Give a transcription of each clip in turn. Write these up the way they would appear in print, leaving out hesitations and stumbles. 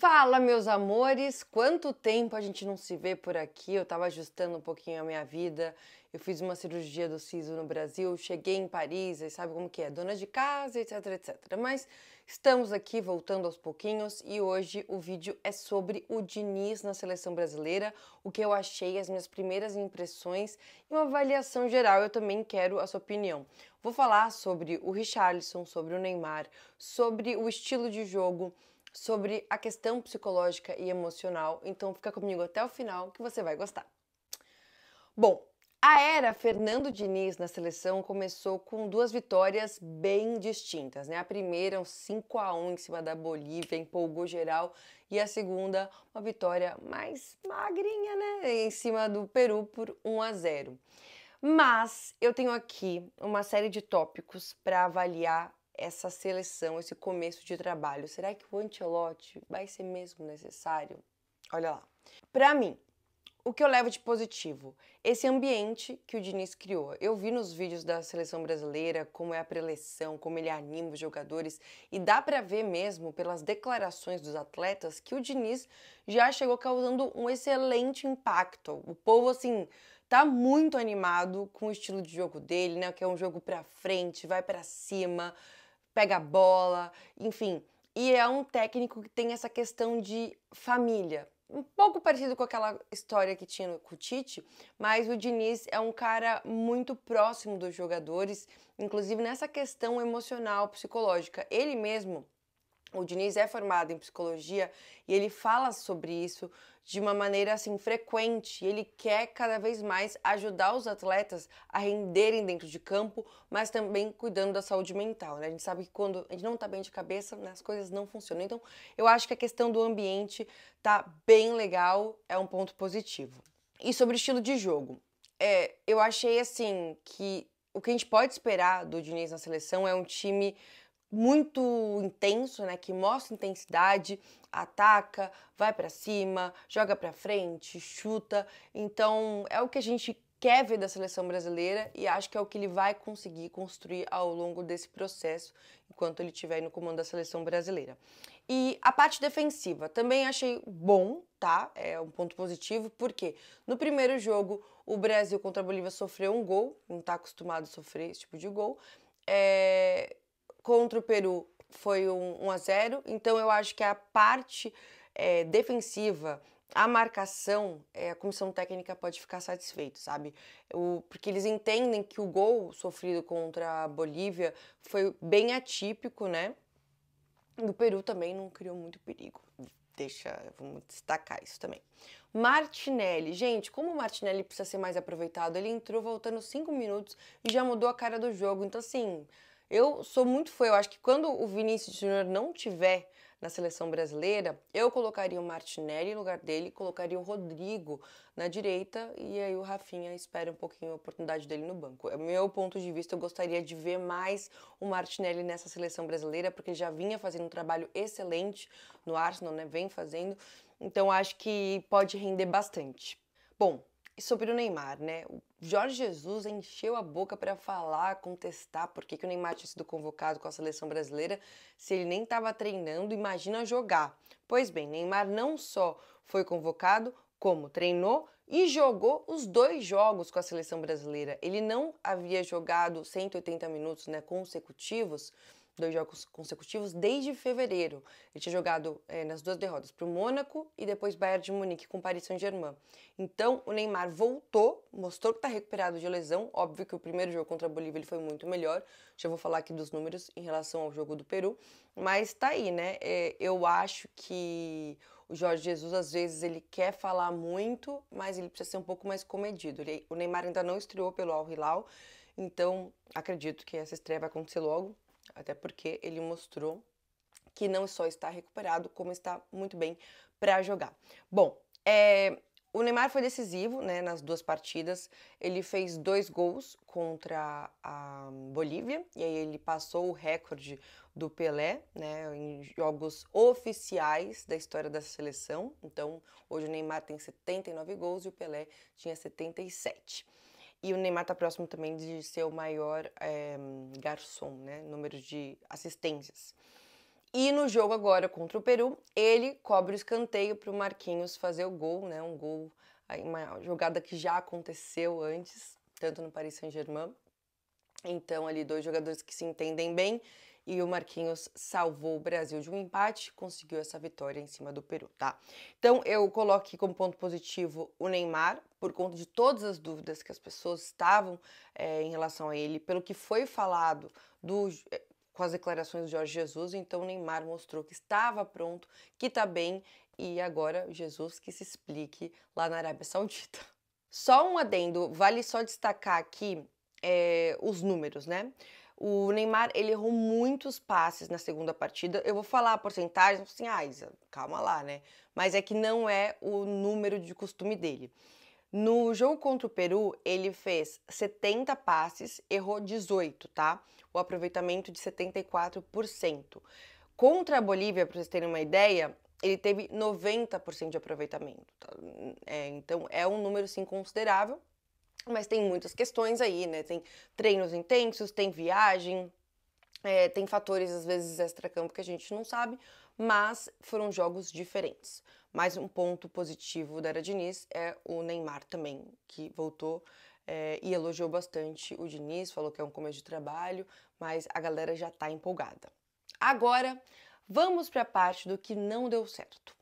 Fala, meus amores! Quanto tempo a gente não se vê por aqui? Eu tava ajustando um pouquinho a minha vida. Eu fiz uma cirurgia do siso no Brasil, cheguei em Paris, e sabe como que é? Dona de casa, etc, etc. Mas estamos aqui voltando aos pouquinhos e hoje o vídeo é sobre o Diniz na seleção brasileira, o que eu achei, as minhas primeiras impressões e uma avaliação geral. Eu também quero a sua opinião. Vou falar sobre o Richarlison, sobre o Neymar, sobre o estilo de jogo, sobre a questão psicológica e emocional, então fica comigo até o final que você vai gostar. Bom, a era Fernando Diniz na seleção começou com duas vitórias bem distintas, né? A primeira, um 5-1 em cima da Bolívia, empolgou geral, e a segunda, uma vitória mais magrinha, né? Em cima do Peru por 1-0. Mas eu tenho aqui uma série de tópicos para avaliar essa seleção, esse começo de trabalho. Será que o Ancelotti vai ser mesmo necessário? Olha lá. Para mim, o que eu levo de positivo? Esse ambiente que o Diniz criou. Eu vi nos vídeos da seleção brasileira como é a preleção, como ele anima os jogadores, e dá para ver mesmo pelas declarações dos atletas que o Diniz já chegou causando um excelente impacto. O povo, assim, tá muito animado com o estilo de jogo dele, né? Que é um jogo para frente, vai para cima, pega a bola, enfim. E é um técnico que tem essa questão de família. Um pouco parecido com aquela história que tinha com o Tite, mas o Diniz é um cara muito próximo dos jogadores, inclusive nessa questão emocional, psicológica. Ele mesmo, o Diniz é formado em psicologia e ele fala sobre isso de uma maneira assim frequente. Ele quer cada vez mais ajudar os atletas a renderem dentro de campo, mas também cuidando da saúde mental, né? A gente sabe que quando a gente não tá bem de cabeça, né, as coisas não funcionam. Então, eu acho que a questão do ambiente tá bem legal, é um ponto positivo. E sobre o estilo de jogo, eu achei assim que o que a gente pode esperar do Diniz na seleção é um time muito intenso, né, que mostra intensidade, ataca, vai para cima, joga para frente, chuta. Então, é o que a gente quer ver da seleção brasileira e acho que é o que ele vai conseguir construir ao longo desse processo enquanto ele estiver no comando da seleção brasileira. E a parte defensiva também achei bom, tá? É um ponto positivo, porque no primeiro jogo o Brasil contra a Bolívia sofreu um gol, não está acostumado a sofrer esse tipo de gol. Contra o Peru foi 1-0, então eu acho que a parte defensiva, a marcação, a comissão técnica pode ficar satisfeito, sabe? Porque eles entendem que o gol sofrido contra a Bolívia foi bem atípico, né? O Peru também não criou muito perigo. Vamos destacar isso também. Martinelli. Gente, como o Martinelli precisa ser mais aproveitado, ele entrou voltando 5 minutos e já mudou a cara do jogo. Então, assim, eu sou muito fã. Eu acho que quando o Vinícius Júnior não tiver na seleção brasileira, eu colocaria o Martinelli no lugar dele, colocaria o Rodrigo na direita e aí o Rafinha espera um pouquinho a oportunidade dele no banco. É meu ponto de vista, eu gostaria de ver mais o Martinelli nessa seleção brasileira, porque ele já vinha fazendo um trabalho excelente no Arsenal, né? Vem fazendo. Então acho que pode render bastante. Bom, e sobre o Neymar, né? O Jorge Jesus encheu a boca para falar, contestar por que o Neymar tinha sido convocado com a seleção brasileira se ele nem estava treinando, imagina jogar. Pois bem, Neymar não só foi convocado, como treinou e jogou os 2 jogos com a seleção brasileira. Ele não havia jogado 180 minutos, né, consecutivos, 2 jogos consecutivos desde fevereiro. Ele tinha jogado nas 2 derrotas para o Mônaco e depois Bayern de Munique com Paris Saint-Germain. Então o Neymar voltou, mostrou que está recuperado de lesão. Óbvio que o primeiro jogo contra a Bolívia ele foi muito melhor. Já vou falar aqui dos números em relação ao jogo do Peru. Mas tá aí, né? Eu acho que o Jorge Jesus, às vezes, ele quer falar muito, mas ele precisa ser um pouco mais comedido. O Neymar ainda não estreou pelo Al Hilal, então acredito que essa estreia vai acontecer logo. Até porque ele mostrou que não só está recuperado, como está muito bem para jogar. Bom, o Neymar foi decisivo, né, nas 2 partidas. Ele fez 2 gols contra a Bolívia e aí ele passou o recorde do Pelé, né, em jogos oficiais da história da seleção. Então, hoje o Neymar tem 79 gols e o Pelé tinha 77. E o Neymar está próximo também de ser o maior garçom, né? Número de assistências. E no jogo agora contra o Peru, ele cobre o escanteio para o Marquinhos fazer o gol, né? Um gol, uma jogada que já aconteceu antes, tanto no Paris Saint-Germain. Então, ali, dois jogadores que se entendem bem. E o Marquinhos salvou o Brasil de um empate, conseguiu essa vitória em cima do Peru, tá? Então, eu coloco aqui como ponto positivo o Neymar, por conta de todas as dúvidas que as pessoas estavam em relação a ele, pelo que foi falado com as declarações do Jorge Jesus. Então, o Neymar mostrou que estava pronto, que tá bem, e agora Jesus que se explique lá na Arábia Saudita. Só um adendo, vale só destacar aqui os números, né? O Neymar, ele errou muitos passes na segunda partida. Eu vou falar a porcentagem, assim, Isa, calma lá, né? Mas é que não é o número de costume dele. No jogo contra o Peru, ele fez 70 passes, errou 18, tá? O aproveitamento de 74%. Contra a Bolívia, para vocês terem uma ideia, ele teve 90% de aproveitamento. Tá? Então, é um número, sim, considerável. Mas tem muitas questões aí, né? Tem treinos intensos, tem viagem, tem fatores, às vezes, extracampo que a gente não sabe, mas foram jogos diferentes. Mais um ponto positivo da Era Diniz é o Neymar também, que voltou e elogiou bastante o Diniz, falou que é um começo de trabalho, mas a galera já tá empolgada. Agora, vamos para a parte do que não deu certo.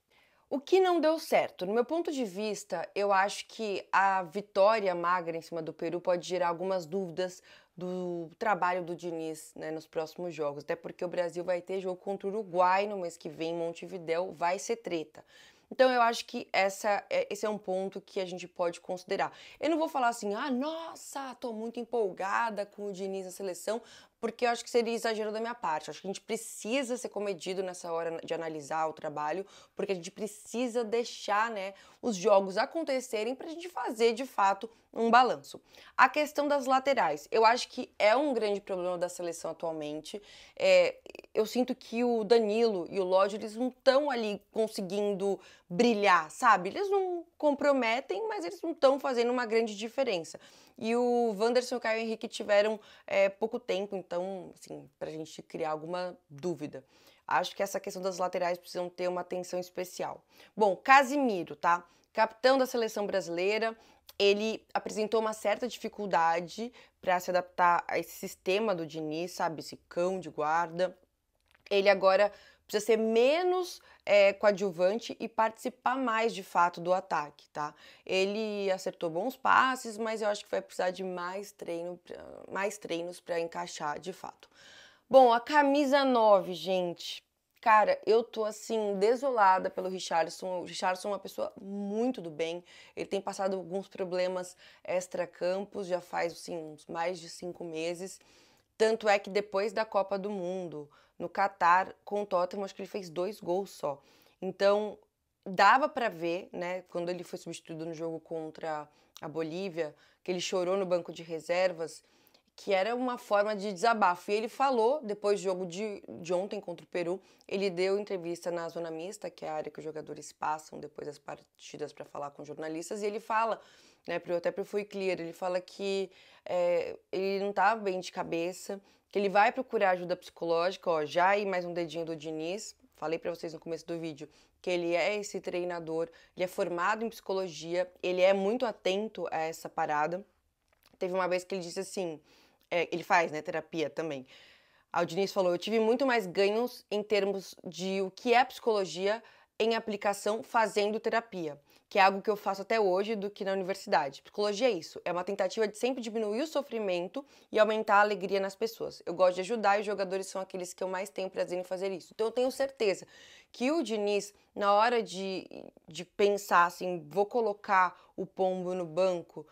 O que não deu certo? No meu ponto de vista, eu acho que a vitória magra em cima do Peru pode gerar algumas dúvidas do trabalho do Diniz, né, nos próximos jogos. Até porque o Brasil vai ter jogo contra o Uruguai no mês que vem em Montevidéu, vai ser treta. Então eu acho que esse é um ponto que a gente pode considerar. Eu não vou falar assim, nossa, tô muito empolgada com o Diniz na seleção, porque eu acho que seria exagero da minha parte. Eu acho que a gente precisa ser comedido nessa hora de analisar o trabalho, porque a gente precisa deixar, né, os jogos acontecerem para a gente fazer, de fato, um balanço. A questão das laterais, eu acho que é um grande problema da seleção atualmente. Eu sinto que o Danilo e o Lodge, eles não estão ali conseguindo brilhar, sabe? Eles não comprometem, mas eles não estão fazendo uma grande diferença. E o Wanderson e o Caio Henrique tiveram pouco tempo, então, assim, pra gente criar alguma dúvida. Acho que essa questão das laterais precisam ter uma atenção especial. Bom, Casimiro, tá? Capitão da seleção brasileira, ele apresentou uma certa dificuldade para se adaptar a esse sistema do Diniz, sabe? Esse cão de guarda. Ele agora precisa ser menos coadjuvante e participar mais de fato do ataque, tá? Ele acertou bons passes, mas eu acho que vai precisar de mais treinos para encaixar de fato. Bom, a camisa 9, gente. Cara, eu tô assim, desolada pelo Richarlison. O Richarlison é uma pessoa muito do bem. Ele tem passado alguns problemas extracampos, já faz assim, uns mais de 5 meses. Tanto é que depois da Copa do Mundo, no Catar, com o Tottenham, acho que ele fez 2 gols só. Então, dava pra ver, né, quando ele foi substituído no jogo contra a Bolívia, que ele chorou no banco de reservas, que era uma forma de desabafo. E ele falou, depois do jogo de ontem contra o Peru, ele deu entrevista na zona mista, que é a área que os jogadores passam depois das partidas para falar com jornalistas, e ele fala, né, até pro Fui Clear, ele fala que ele não tá bem de cabeça, que ele vai procurar ajuda psicológica, ó, já aí mais um dedinho do Diniz, falei para vocês no começo do vídeo, que ele é esse treinador, ele é formado em psicologia, ele é muito atento a essa parada. Teve uma vez que ele disse assim, ele faz, né, terapia também. O Diniz falou, eu tive muito mais ganhos em termos de o que é psicologia em aplicação fazendo terapia, que é algo que eu faço até hoje do que na universidade. Psicologia é isso, é uma tentativa de sempre diminuir o sofrimento e aumentar a alegria nas pessoas. Eu gosto de ajudar e os jogadores são aqueles que eu mais tenho prazer em fazer isso. Então eu tenho certeza que o Diniz, na hora de pensar assim, vou colocar o Pombo no banco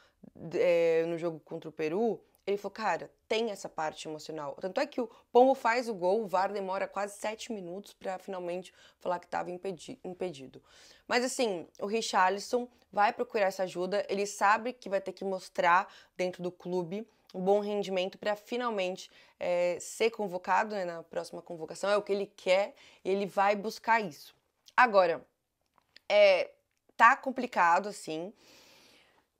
no jogo contra o Peru, ele falou, cara, tem essa parte emocional. Tanto é que o Pombo faz o gol, o VAR demora quase 7 minutos para finalmente falar que estava impedido. Mas assim, o Richarlison vai procurar essa ajuda, ele sabe que vai ter que mostrar dentro do clube um bom rendimento para finalmente ser convocado, né, na próxima convocação, é o que ele quer e ele vai buscar isso. Agora, tá complicado, assim.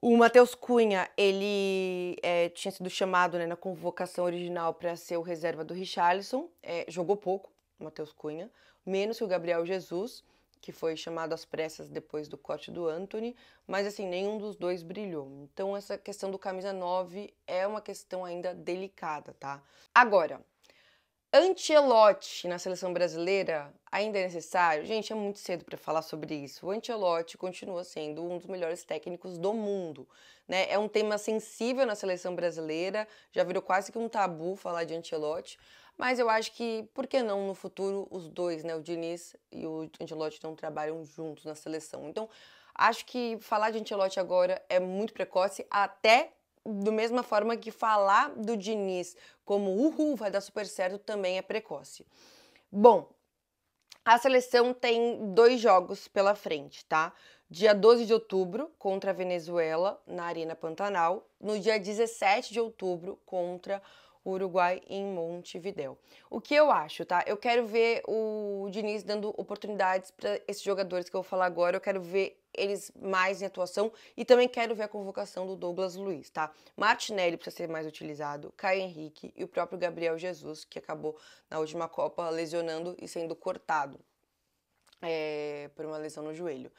O Matheus Cunha, ele tinha sido chamado, né, na convocação original para ser o reserva do Richarlison, jogou pouco, Matheus Cunha, menos que o Gabriel Jesus, que foi chamado às pressas depois do corte do Antony, mas assim, nenhum dos dois brilhou. Então essa questão do camisa 9 é uma questão ainda delicada, tá? Agora, Ancelotti na seleção brasileira ainda é necessário? Gente, é muito cedo para falar sobre isso. O Ancelotti continua sendo um dos melhores técnicos do mundo, né? É um tema sensível na seleção brasileira, já virou quase que um tabu falar de Ancelotti, mas eu acho que, por que não no futuro os dois, né? O Diniz e o Ancelotti não trabalham juntos na seleção. Então, acho que falar de Ancelotti agora é muito precoce, até da mesma forma que falar do Diniz como uhul, vai dar super certo, também é precoce. Bom, a seleção tem 2 jogos pela frente, tá? Dia 12 de outubro contra a Venezuela na Arena Pantanal, no dia 17 de outubro contra o Uruguai em Montevidéu. O que eu acho, tá? Eu quero ver o Diniz dando oportunidades para esses jogadores que eu vou falar agora, eu quero ver eles mais em atuação e também quero ver a convocação do Douglas Luiz, tá? Martinelli precisa ser mais utilizado, Caio Henrique e o próprio Gabriel Jesus, que acabou na última Copa lesionando e sendo cortado por uma lesão no joelho.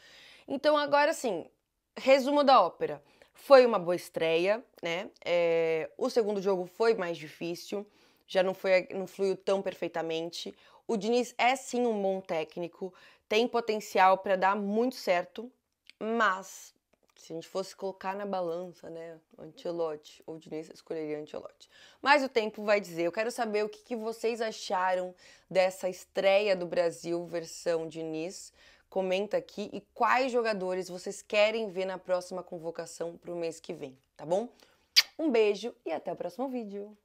Então agora sim, resumo da ópera. Foi uma boa estreia, né? O segundo jogo foi mais difícil, já não fluiu tão perfeitamente. O Diniz é sim um bom técnico, tem potencial para dar muito certo, mas se a gente fosse colocar na balança, né, Ancelotti ou Diniz, eu escolheria Ancelotti. Mas o tempo vai dizer. Eu quero saber o que vocês acharam dessa estreia do Brasil versão Diniz. Comenta aqui e quais jogadores vocês querem ver na próxima convocação para o mês que vem, tá bom? Um beijo e até o próximo vídeo.